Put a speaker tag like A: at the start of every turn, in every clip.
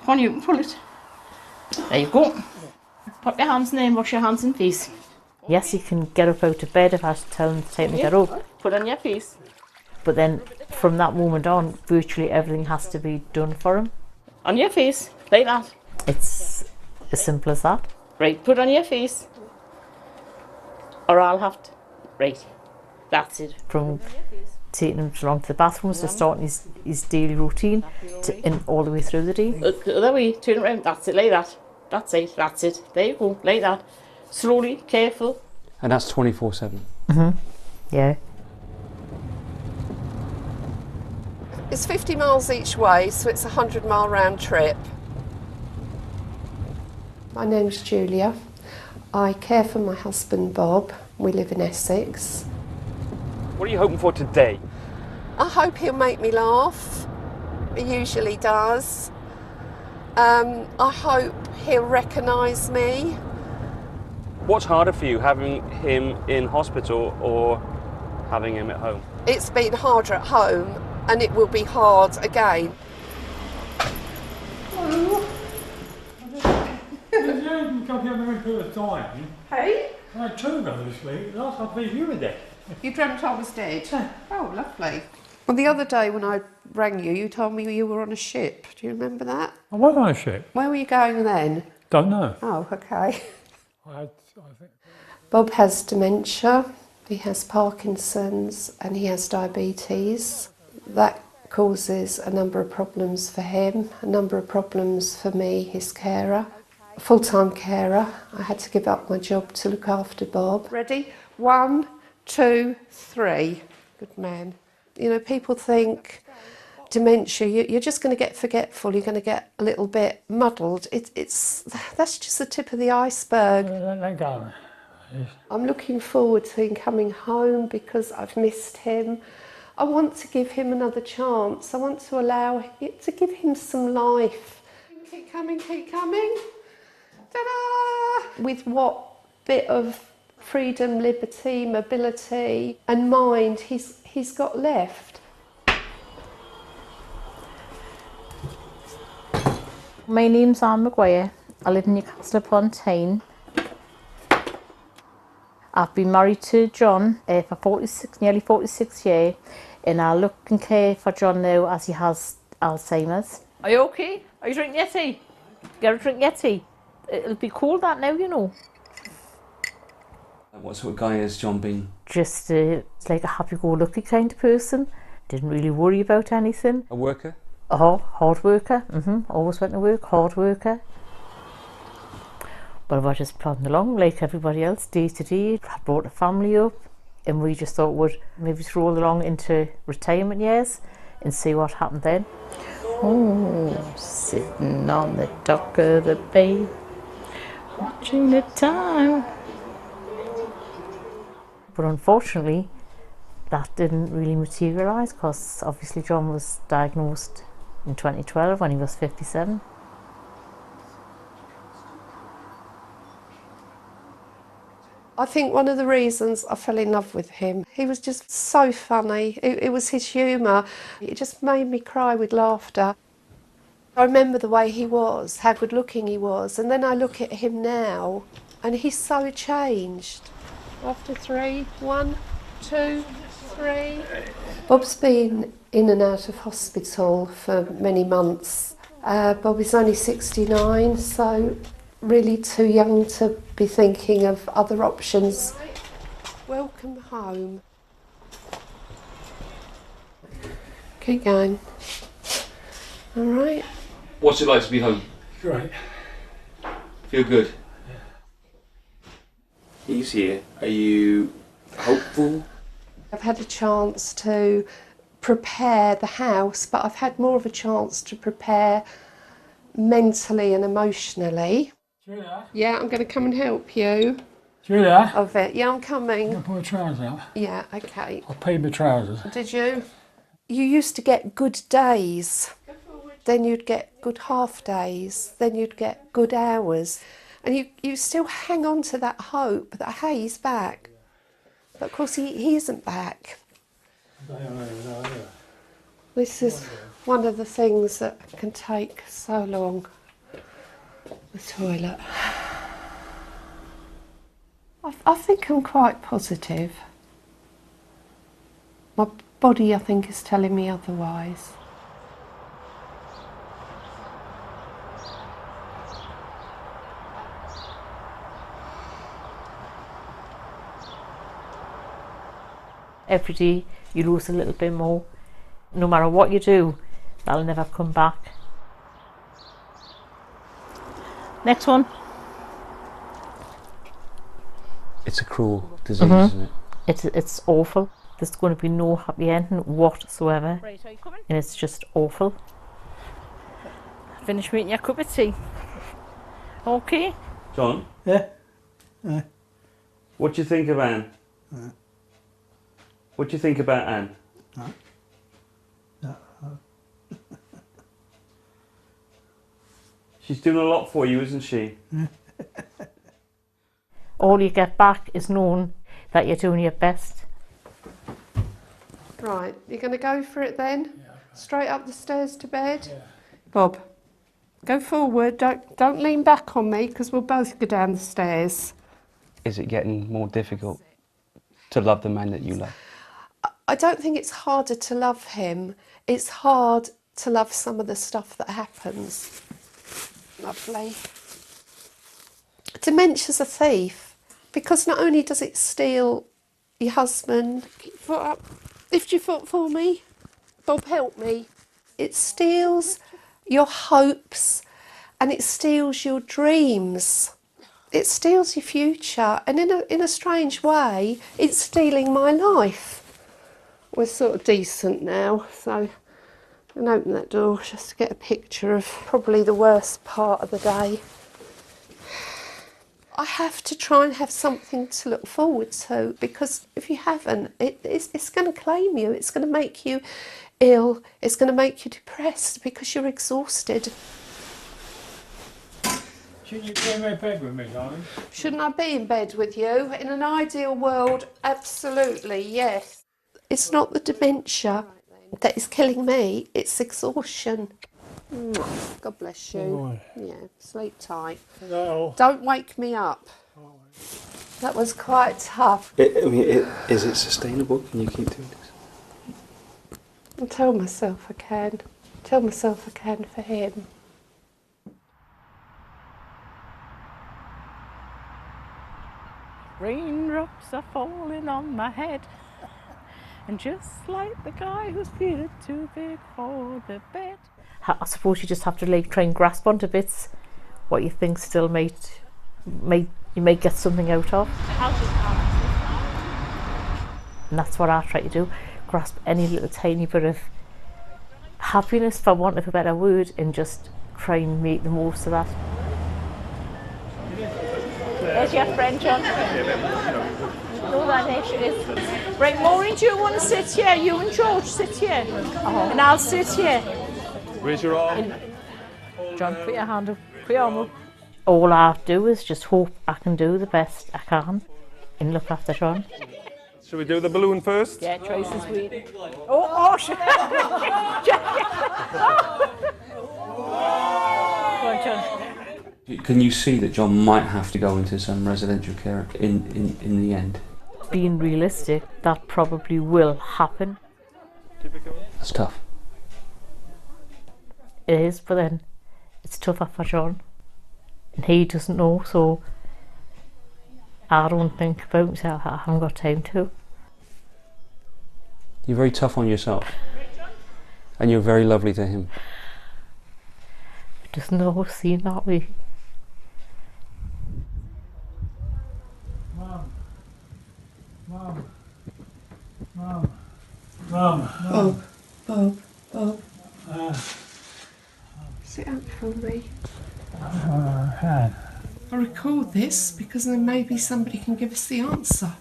A: Come on, you can pull it. There you go. Put your hands in there and wash your hands and face.
B: Yes, he can get up out of bed if I tell him to take me get up.
A: Put on your face.
B: But then from that moment on, virtually everything has to be done for him.
A: On your face, like that.
B: It's as simple as that.
A: Right, put on your face. Or I'll have to. Right, that's it.
B: From taking him along to the bathrooms to starting his daily routine and all the way through the day.
A: Other way, turn around. That's it, like that. That's it, that's it. There you go, like that. Slowly, careful.
C: And that's 24/7?
B: Yeah.
D: It's 50 miles each way, so it's a 100-mile round trip. My name's Julia. I care for my husband Bob. We live in Essex.
C: What are you hoping for today?
D: I hope he'll make me laugh. He usually does. I hope he'll recognise me.
C: What's harder for you, having him in hospital or having him at home?
D: It's been harder at home, and it will be hard again. Hey?
E: I had 2 go this week. Last I've been with it.
D: You dreamt I was dead? Oh, lovely. Well, the other day when I rang you, you told me you were on a ship. Do you remember that?
E: I was on a ship.
D: Where were you going then?
E: Don't know.
D: Oh, okay.
E: I think.
D: Bob has dementia, he has Parkinson's, and he has diabetes. That causes a number of problems for him, a number of problems for me, his carer. Full-time carer. I had to give up my job to look after Bob. Ready? 1, 2, 3. Good man. You know, people think dementia, you're just going to get forgetful, you're going to get a little bit muddled. That's just the tip of the iceberg.
E: Let go.
D: I'm looking forward to him coming home because I've missed him. I want to give him another chance. I want to allow it to give him some life. Keep coming, keep coming. Ta-da! With what bit of freedom, liberty, mobility and mind he's got left.
B: My name's Anne Maguire. I live in Newcastle upon Tyne. I've been married to John for nearly 46 years, and I look and care for John now as he has Alzheimer's.
A: Are you okay? Are you drinking your tea? Get a drink your tea. It'll be cold that now, you know.
C: What sort of guy has John been?
B: Just like a happy-go-lucky kind of person. Didn't really worry about anything.
C: A worker?
B: Oh, hard worker. Always went to work, hard worker. But I was just plodding along like everybody else, day to day. I brought a family up, and we just thought we'd maybe stroll along into retirement years and see what happened then. Oh, sitting on the dock of the bay, watching the time. But unfortunately, that didn't really materialise because obviously John was diagnosed in 2012 when he was 57.
D: I think one of the reasons I fell in love with him, he was just so funny. It was his humour. It just made me cry with laughter. I remember the way he was, how good looking he was, and then I look at him now and he's so changed. After 3, 1, 2, 3. Bob's been in and out of hospital for many months. Bob is only 69, so really too young to be thinking of other options. Welcome home. Keep going. All right.
C: What's it like to be home?
E: Great.
C: Feel good? He's here. Are you hopeful?
D: I've had a chance to prepare the house, but I've had more of a chance to prepare mentally and emotionally.
E: Julia?
D: Yeah, I'm going to come and help you.
E: Julia?
D: Of it. Yeah, I'm coming.
E: I'll put my trousers out.
D: Yeah, okay.
E: I paid my trousers.
D: Did you? You used to get good days, then you'd get good half days, then you'd get good hours. And you still hang on to that hope that, hey, he's back. But of course he isn't back. This is one of the things that can take so long. The toilet. I think I'm quite positive. My body, I think, is telling me otherwise.
B: Every day you lose a little bit more. No matter what you do, that'll never come back. Next one.
C: It's a cruel disease, isn't it?
B: It's awful. There's going to be no happy ending whatsoever.
A: Right, are you coming?
B: And it's just awful.
A: Finish making your cup of tea. Okay.
C: John?
E: Yeah?
C: What do you think of Anne? What do you think about Anne? She's doing a lot for you, isn't she?
B: All you get back is knowing that you're doing your best.
D: Right, you're going to go for it then?
E: Yeah.
D: Straight up the stairs to bed?
E: Yeah.
D: Bob, go forward. Don't lean back on me because we'll both go down the stairs.
F: Is it getting more difficult to love the man that you love?
D: I don't think it's harder to love him. It's hard to love some of the stuff that happens. Lovely. Dementia's a thief because not only does it steal your husband, keep your foot up, lift your foot for me, Bob, help me. It steals your hopes and it steals your dreams. It steals your future, and in a strange way, it's stealing my life. We're sort of decent now, so I'm going to open that door just to get a picture of probably the worst part of the day. I have to try and have something to look forward to, because if you haven't, it's going to claim you. It's going to make you ill. It's going to make you depressed because you're exhausted.
E: Shouldn't you come in bed with me, darling?
D: Shouldn't I be in bed with you? In an ideal world, absolutely, yes. It's not the dementia that is killing me, it's exhaustion. God bless you.
E: Oh.
D: Yeah, sleep tight.
E: No.
D: Don't wake me up. That was quite tough.
F: Is it sustainable? Can you keep doing this?
D: I tell myself I can. Tell myself I can for him.
B: Raindrops are falling on my head. And just like the guy who's feeling too big for the bed. I suppose you just have to like try and grasp onto bits what you think still you might get something out of. And that's what I try to do. Grasp any little tiny bit of happiness, for want of a better word, and just try and make the most of that.
A: There's your friend, John. No, that she is. Right, Maureen, do you want to sit here? You and George sit here. And I'll sit here.
C: Raise your arm.
B: John, put your hand up. Put your arm up. All I do is just hope I can do the best I can and look after John.
C: Shall we do the balloon first?
A: Yeah, Tracy's waiting. Oh, shit. Go on, John.
C: Can you see that John might have to go into some residential care in the end?
B: Being realistic, that probably will happen.
C: That's tough.
B: It is, but then it's tougher for John. And he doesn't know, so I don't think about myself. I haven't got time to.
C: You're very tough on yourself. And you're very lovely to him.
B: It doesn't always seem that way.
E: Mum. Mum. Mum. Mum.
D: Bob. Sit up for me.
E: Hand.
D: I record this because then maybe somebody can give us the answer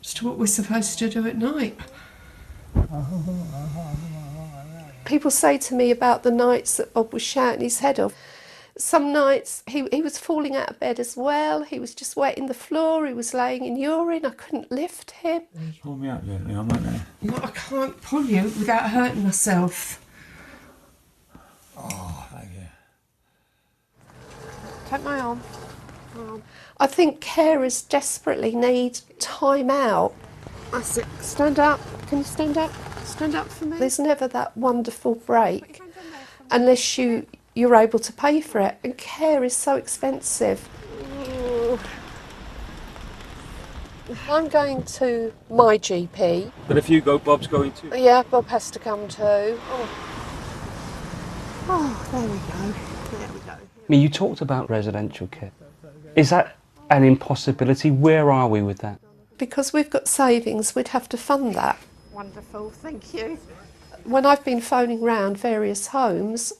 D: as to what we're supposed to do at night. People say to me about the nights that Bob was shouting his head off. Some nights he was falling out of bed as well. He was just wetting the floor. He was laying in urine. I couldn't lift him.
E: Just pull me up gently, I might know.
D: No, I can't pull you without hurting myself.
E: Oh, thank you.
D: Take my arm. I think carers desperately need time out. That's it. Stand up. Can you stand up? Stand up for me. There's never that wonderful break unless you're able to pay for it, and care is so expensive. I'm going to my GP.
C: But if you go, Bob's going too.
D: Yeah, Bob has to come too. Oh, there we go. There we go.
F: I mean, you talked about residential care. Is that an impossibility? Where are we with that?
D: Because we've got savings, we'd have to fund that. Wonderful, thank you. When I've been phoning round various homes,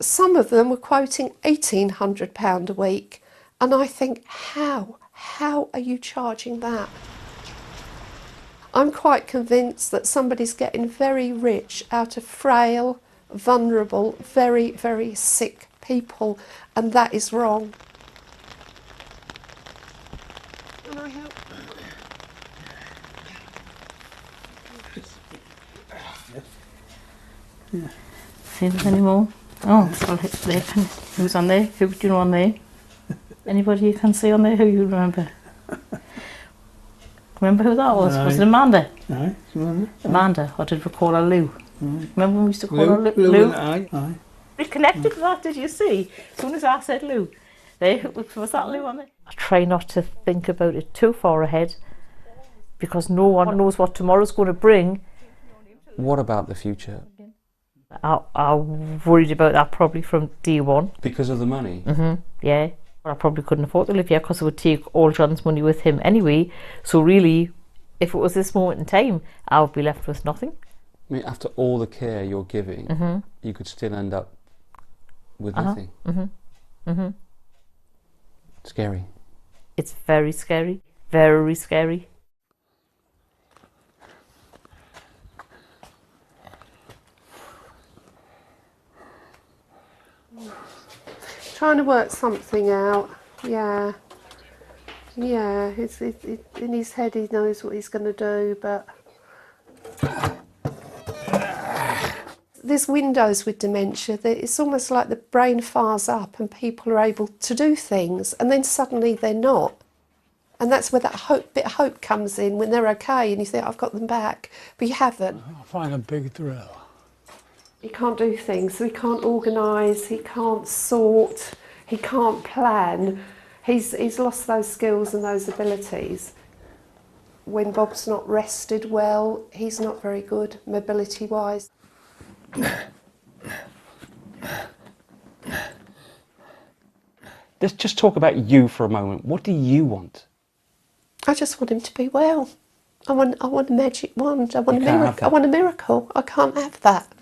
D: some of them were quoting £1,800 a week. And I think, how are you charging that? I'm quite convinced that somebody's getting very rich out of frail, vulnerable, very, very sick people, and that is wrong. Can I help?
B: See if there's any more? Oh, well, there. Who's on there? Who do you know on there? Anybody you can see on there who you remember? Remember who that was?
E: No.
B: Was it Amanda?
E: No, Amanda?
B: Amanda, or did we call her Lou? Remember when we used to call her Lou?
E: Lou and I.
B: We connected to that, did you see? As soon as I said Lou, there was that Lou on there. I try not to think about it too far ahead because no one knows what tomorrow's going to bring.
F: What about the future?
B: I'm worried about that probably from day one.
F: Because of the money?
B: Yeah. I probably couldn't afford to live here because it would take all John's money with him anyway. So really, if it was this moment in time, I would be left with nothing.
F: I mean, after all the care you're giving, you could still end up with nothing. Scary.
B: It's very scary. Very scary.
D: Trying to work something out. Yeah. It's in his head. He knows what he's going to do, but there's windows with dementia. It's almost like the brain fires up and people are able to do things, and then suddenly they're not. And that's where that bit of hope comes in, when they're okay and you think, I've got them back, but you haven't.
E: I find a big thrill.
D: He can't do things, so he can't organise, he can't sort, he can't plan. He's lost those skills and those abilities. When Bob's not rested well, he's not very good mobility-wise.
F: Let's just talk about you for a moment. What do you want?
D: I just want him to be well. I want a magic wand. I want
F: You
D: a
F: can't have
D: miracle.
F: that.
D: I want a miracle. I can't have that.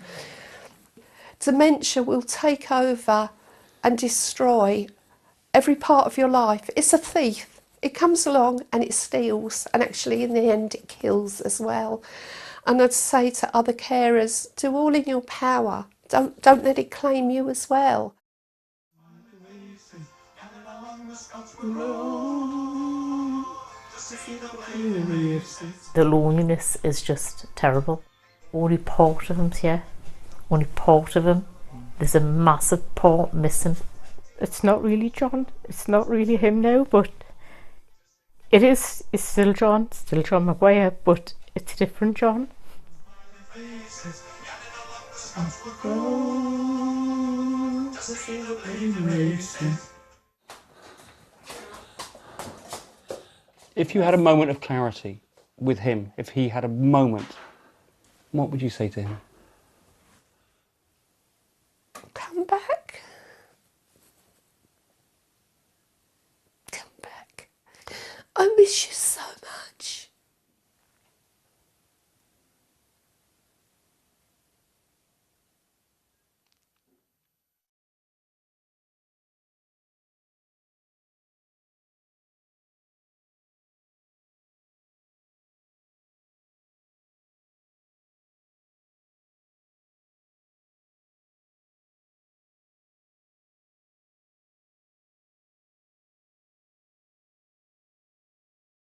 D: Dementia will take over and destroy every part of your life. It's a thief. It comes along and it steals, and actually in the end it kills as well. And I'd say to other carers, do all in your power. Don't let it claim you as well.
B: The loneliness is just terrible. Only part of him's here. Only part of him. There's a massive part missing. It's not really John. It's not really him now, but it is. It's still John. Still John Maguire, but it's a different John.
F: If you had a moment of clarity with him, if he had a moment, what would you say to him?